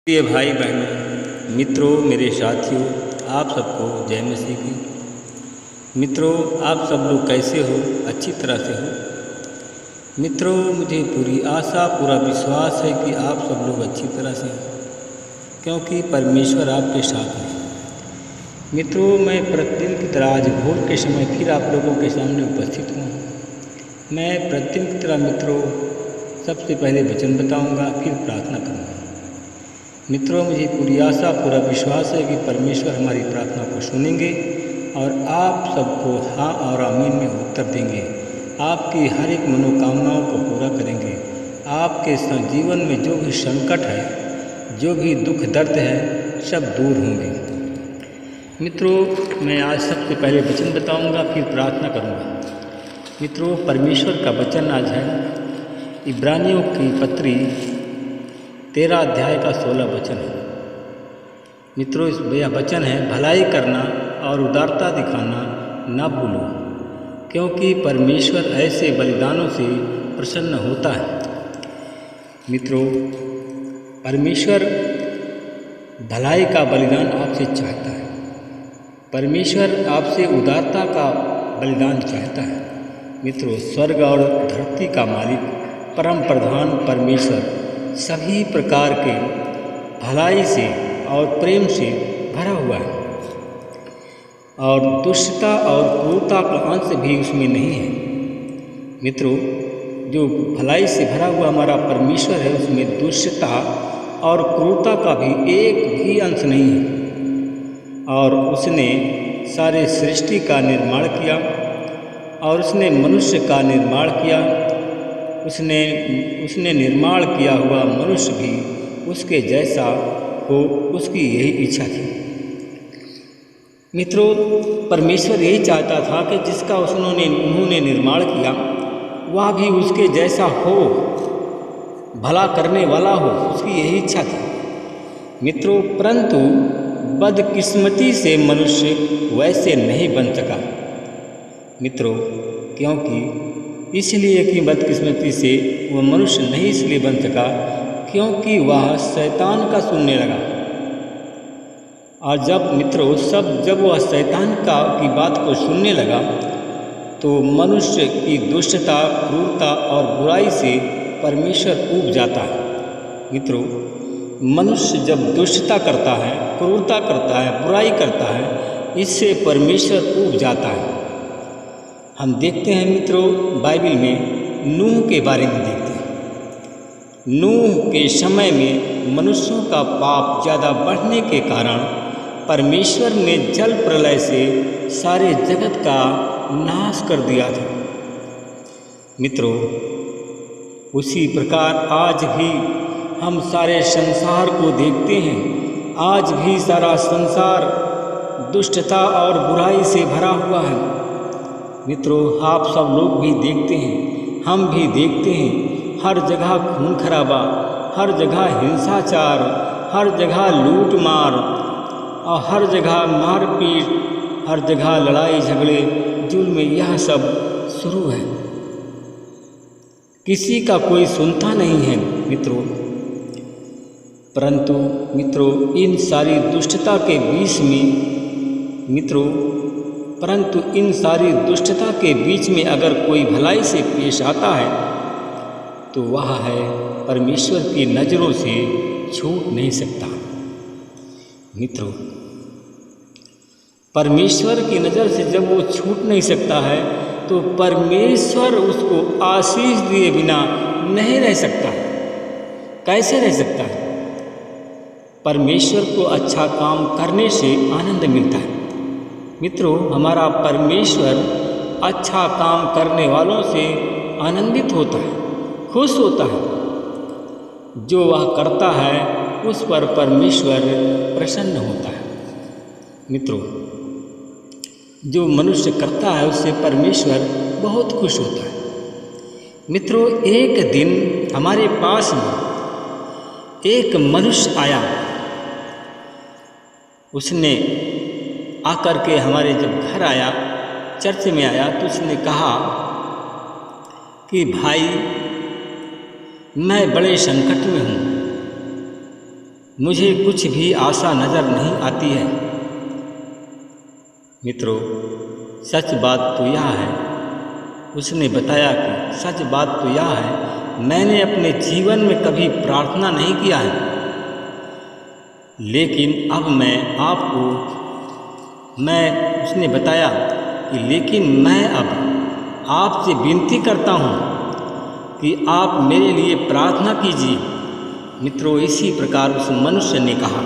प्रिय भाई बहनों, मित्रों, मेरे साथियों, आप सबको जय मसीह की। मित्रों, आप सब लोग कैसे हो? अच्छी तरह से हो? मित्रों, मुझे पूरी आशा पूरा विश्वास है कि आप सब लोग अच्छी तरह से हो, क्योंकि परमेश्वर आपके साथ है। मित्रों, मैं प्रतिदिन की तरह आज भोर के समय फिर आप लोगों के सामने उपस्थित हुआ हूँ। मैं प्रतिदिन की तरह मित्रों सबसे पहले वचन बताऊँगा, फिर प्रार्थना करूँगा। मित्रों, मुझे पूरी आशा पूरा विश्वास है कि परमेश्वर हमारी प्रार्थना को सुनेंगे और आप सबको हाँ और आमीन में उत्तर देंगे। आपकी हर एक मनोकामनाओं को पूरा करेंगे। आपके जीवन में जो भी संकट है, जो भी दुख दर्द है, सब दूर होंगे। मित्रों, मैं आज सबसे पहले वचन बताऊंगा, फिर प्रार्थना करूंगा। मित्रों, परमेश्वर का वचन आज है इब्रानियों की पत्री 13 अध्याय का 16 वचन है। मित्रों, यह वचन है, भलाई करना और उदारता दिखाना न भूलो, क्योंकि परमेश्वर ऐसे बलिदानों से प्रसन्न होता है। मित्रों, परमेश्वर भलाई का बलिदान आपसे चाहता है। परमेश्वर आपसे उदारता का बलिदान चाहता है। मित्रों, स्वर्ग और धरती का मालिक परम प्रधान परमेश्वर सभी प्रकार के भलाई से और प्रेम से भरा हुआ है, और दुष्टता और क्रूरता का अंश भी उसमें नहीं है। मित्रों, जो भलाई से भरा हुआ हमारा परमेश्वर है, उसमें दुष्टता और क्रूरता का भी एक भी अंश नहीं है। और उसने सारे सृष्टि का निर्माण किया, और उसने मनुष्य का निर्माण किया। उसने निर्माण किया हुआ मनुष्य भी उसके जैसा हो, उसकी यही इच्छा थी। मित्रों, परमेश्वर यही चाहता था कि जिसका उन्होंने निर्माण किया वह भी उसके जैसा हो, भला करने वाला हो, उसकी यही इच्छा थी। मित्रों, परंतु बदकिस्मती से मनुष्य वैसे नहीं बन सका। मित्रों, क्योंकि इसलिए कि बदकिस्मती से वह मनुष्य नहीं इसलिए बन सका क्योंकि वह शैतान का सुनने लगा। और जब वह शैतान की बात को सुनने लगा, तो मनुष्य की दुष्टता, क्रूरता और बुराई से परमेश्वर ऊब जाता है। मित्रों, मनुष्य जब दुष्टता करता है, क्रूरता करता है, बुराई करता है, इससे परमेश्वर ऊब जाता है। हम देखते हैं मित्रों, बाइबल में नूह के बारे में देखते हैं। नूह के समय में मनुष्यों का पाप ज़्यादा बढ़ने के कारण परमेश्वर ने जल प्रलय से सारे जगत का नाश कर दिया था। मित्रों, उसी प्रकार आज भी हम सारे संसार को देखते हैं। आज भी सारा संसार दुष्टता और बुराई से भरा हुआ है। मित्रों, आप सब लोग भी देखते हैं, हम भी देखते हैं, हर जगह खून खराबा, हर जगह हिंसाचार, हर जगह लूट मार, और हर जगह मारपीट, हर जगह लड़ाई झगड़े, जुल्म, यह सब शुरू है। किसी का कोई सुनता नहीं है। मित्रों, परंतु मित्रों, इन सारी दुष्टता के बीच में अगर कोई भलाई से पेश आता है, तो वह है परमेश्वर की नज़रों से छूट नहीं सकता। मित्रों, परमेश्वर की नज़र से जब वो छूट नहीं सकता है, तो परमेश्वर उसको आशीष दिए बिना नहीं रह सकता। कैसे रह सकता है? परमेश्वर को अच्छा काम करने से आनंद मिलता है। मित्रों, हमारा परमेश्वर अच्छा काम करने वालों से आनंदित होता है, खुश होता है। जो वह करता है उस पर परमेश्वर प्रसन्न होता है। मित्रों, जो मनुष्य करता है उससे परमेश्वर बहुत खुश होता है। मित्रों, एक दिन हमारे पास में एक मनुष्य आया। उसने आकर के हमारे जब घर आया, चर्च में आया, तो उसने कहा कि भाई, मैं बड़े संकट में हूँ। मुझे कुछ भी आशा नज़र नहीं आती है। मित्रों, सच बात तो यह है, उसने बताया कि सच बात तो यह है, मैंने अपने जीवन में कभी प्रार्थना नहीं किया है, लेकिन अब उसने बताया कि लेकिन मैं अब आपसे विनती करता हूँ कि आप मेरे लिए प्रार्थना कीजिए। मित्रों, इसी प्रकार उस मनुष्य ने कहा,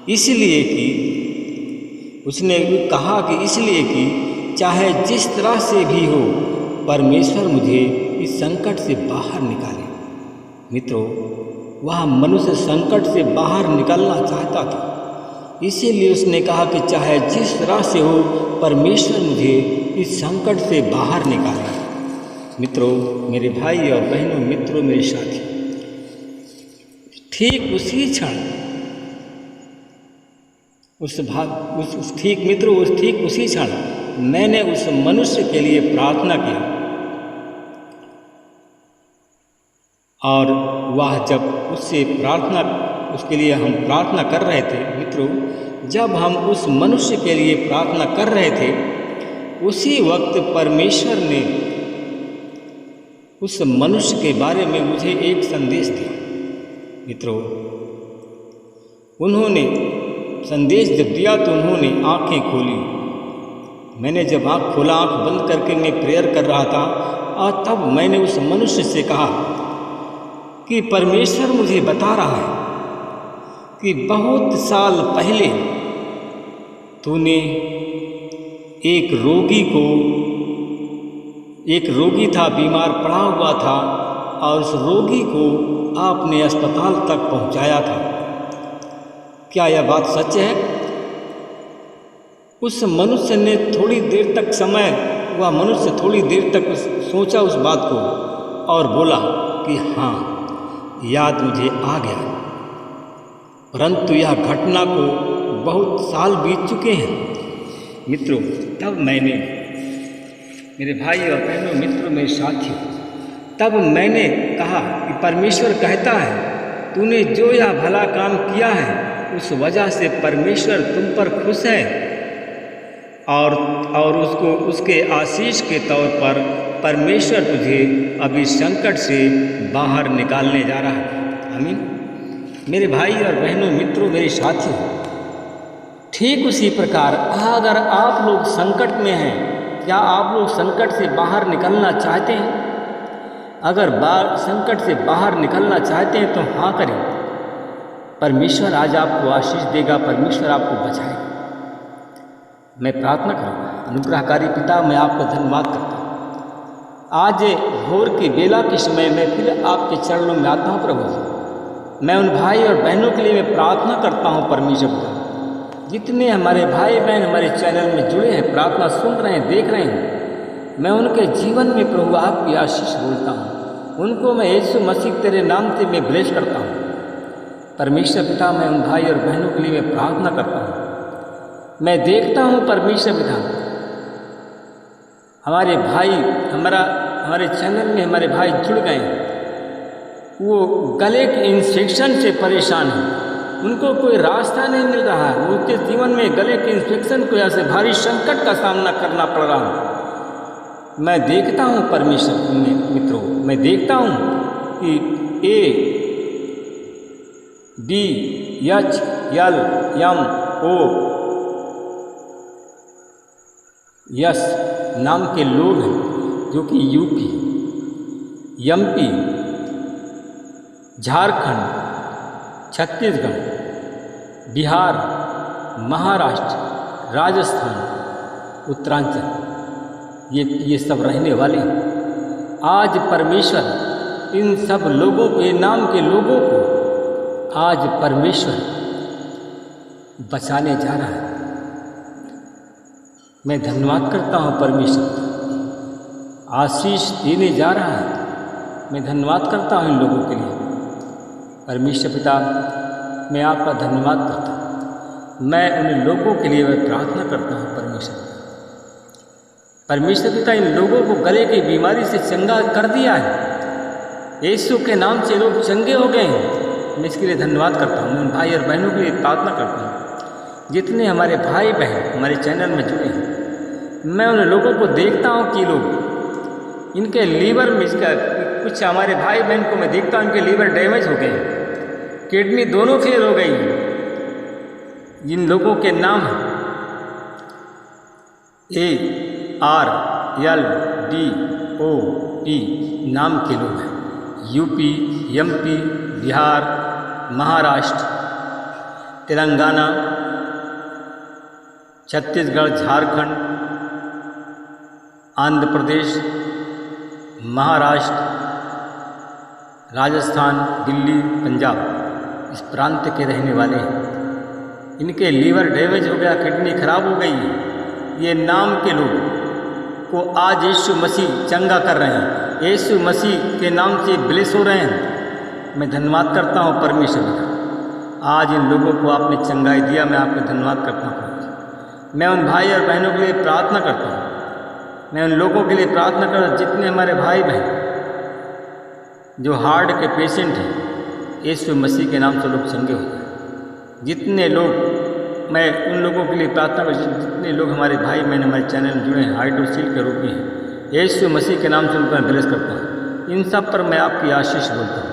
इसलिए कि चाहे जिस तरह से भी हो, परमेश्वर मुझे इस संकट से बाहर निकाले। मित्रों, वह मनुष्य संकट से बाहर निकलना चाहता था, इसीलिए उसने कहा कि चाहे जिस तरह से हो, परमेश्वर मुझे इस संकट से बाहर निकाले। मित्रों, मेरे भाई और बहनों, मित्रों, मेरे साथी, ठीक उसी क्षण ठीक उसी क्षण मैंने उस मनुष्य के लिए प्रार्थना की, और वह जब उसके लिए हम प्रार्थना कर रहे थे, मित्रों, जब हम उस मनुष्य के लिए प्रार्थना कर रहे थे, उसी वक्त परमेश्वर ने उस मनुष्य के बारे में मुझे एक संदेश दिया। मित्रों, उन्होंने संदेश जब दिया तो उन्होंने आंखें खोली। मैंने जब आंख खोला, आंख बंद करके मैं प्रेयर कर रहा था, और तब मैंने उस मनुष्य से कहा कि परमेश्वर मुझे बता रहा है कि बहुत साल पहले तूने एक रोगी था, बीमार पड़ा हुआ था, और उस रोगी को आपने अस्पताल तक पहुंचाया था। क्या यह बात सच है? उस मनुष्य ने थोड़ी देर तक सोचा उस बात को, और बोला कि हाँ, याद मुझे आ गया, परंतु यह घटना को बहुत साल बीत चुके हैं। मित्रों, तब मैंने, मेरे भाई और बहनों, मित्रों, मेरे साथियों, तब मैंने कहा कि परमेश्वर कहता है, तूने जो यह भला काम किया है, उस वजह से परमेश्वर तुम पर खुश है, और उसके आशीष के तौर पर परमेश्वर तुझे अभी संकट से बाहर निकालने जा रहा है। आमीन। मेरे भाई और बहनों, मित्रों, मेरे साथियों, ठीक उसी प्रकार अगर आप लोग संकट में हैं, क्या आप लोग संकट से बाहर निकलना चाहते हैं? अगर संकट से बाहर निकलना चाहते हैं तो हाँ करें। परमेश्वर आज आपको आशीष देगा, परमेश्वर आपको बचाएगा। मैं प्रार्थना करूँगा। अनुग्रहकारी पिता, मैं आपका धन्यवाद करता हूँ। आज भोर की बेला के समय में फिर आपके चरणों में आता हूँ प्रभु जी। मैं उन भाई और बहनों के लिए मैं प्रार्थना करता हूँ परमेश्वर पिता, जितने हमारे भाई बहन हमारे चैनल में जुड़े हैं, प्रार्थना सुन रहे हैं, देख रहे हैं, मैं उनके जीवन में प्रभु आपकी आशीष बोलता हूँ। उनको मैं यीशु मसीह तेरे नाम से मैं ब्लेस करता हूँ। परमेश्वर पिता, मैं उन भाई और बहनों के लिए मैं प्रार्थना करता हूँ। मैं देखता हूँ परमेश्वर पिता, हमारे भाई हमारे चैनल में हमारे भाई जुड़ गए हैं, वो गले के इन्फेक्शन से परेशान हैं, उनको कोई रास्ता नहीं मिल रहा है, उनके जीवन में गले के इन्फेक्शन को ऐसे भारी संकट का सामना करना पड़ रहा है। मैं देखता हूँ परमेश्वर मित्रों, मैं देखता हूँ कि ADHLMO नाम के लोग हैं, जो कि यूपी, MP, झारखंड, छत्तीसगढ़, बिहार, महाराष्ट्र, राजस्थान, उत्तरांचल, ये सब रहने वाले हैं। आज परमेश्वर इन सब लोगों के नाम के लोगों को आज परमेश्वर बचाने जा रहा है। मैं धन्यवाद करता हूँ परमेश्वर, आशीष देने जा रहा है। मैं धन्यवाद करता हूँ इन लोगों के लिए। परमेश्वर पिता, मैं आपका धन्यवाद करता हूँ। मैं उन लोगों के लिए मैं प्रार्थना करता हूँ परमेश्वर पिता। परमेश्वर पिता, इन लोगों को गले की बीमारी से चंगा कर दिया है। यीशु के नाम से लोग चंगे हो गए हैं। मैं इसके लिए धन्यवाद करता हूँ। मैं उन भाई और बहनों के लिए प्रार्थना करता हूँ जितने हमारे भाई बहन हमारे चैनल में जुड़े हैं। मैं उन लोगों को देखता हूँ कि लोग इनके लीवर में इसका कुछ हमारे भाई बहन को मैं देखता हूँ इनके लीवर डैमेज हो गए, किडनी दोनों फेल हो गई। जिन लोगों के नाम ARLDOP नाम के लोग हैं, यूपी, MP, बिहार, महाराष्ट्र, तेलंगाना, छत्तीसगढ़, झारखंड, आंध्र प्रदेश, महाराष्ट्र, राजस्थान, दिल्ली, पंजाब, इस प्रांत के रहने वाले हैं। इनके लीवर डैमेज हो गया, किडनी खराब हो गई। ये नाम के लोग को आज यीशु मसीह चंगा कर रहे हैं, यीशु मसीह के नाम से ब्लेस हो रहे हैं। मैं धन्यवाद करता हूँ परमेश्वर का, आज इन लोगों को आपने चंगाई दिया, मैं आपका धन्यवाद करता हूँ। मैं उन भाई और बहनों के लिए प्रार्थना करता हूँ, मैं उन लोगों के लिए प्रार्थना करता हूँ जितने हमारे भाई बहन जो हार्ट के पेशेंट हैं, यीशु मसीह के नाम से लोग चंगे हो गए। जितने लोग, मैं उन लोगों के लिए प्रार्थना करता हूँ जितने लोग हमारे भाई बहन हमारे चैनल में जुड़े हैं, हाइड्रोसील के रोगी हैं, यीशु मसीह के नाम से उनको मैं ब्लेस करता हूँ। इन सब पर मैं आपकी आशीष बोलता हूँ।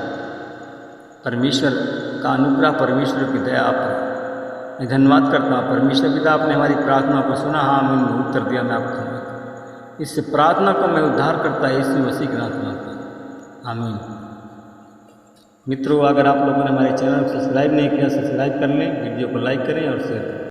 परमेश्वर का अनुग्रह, परमेश्वर की दया आप पर मैं धन्यवाद करता हूँ। परमेश्वर पिता आपने हमारी प्रार्थना को सुना, हाँ मैंने उत्तर दिया, मैं आपको धन्यवाद। इस प्रार्थना को मैं उद्धार करता यीशु मसीह के नाम से मांगता हूँ, आमीन। मित्रों, अगर आप लोगों ने हमारे चैनल को सब्सक्राइब नहीं किया, सब्सक्राइब कर लें, वीडियो को लाइक करें और शेयर करें।